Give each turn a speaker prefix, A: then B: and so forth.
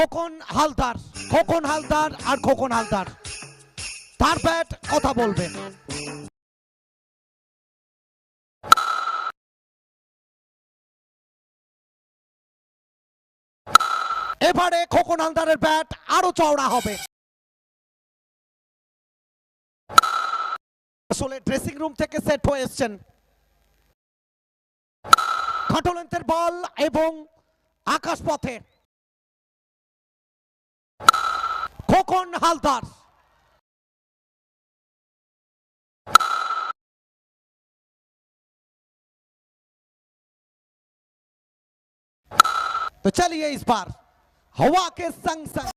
A: খোকন হালদার আর খোকন হালদার তার ব্যাট কথা বলবে। এবারে খোকন হালদারের ব্যাট আরো চওড়া হবে। আসলে ড্রেসিং রুম থেকে সেট হয়ে এসছেন। খাটো লেন্থের বল এবং আকাশ পথে খোকন হালদার। तो चलिए इस बार हवा के संग संग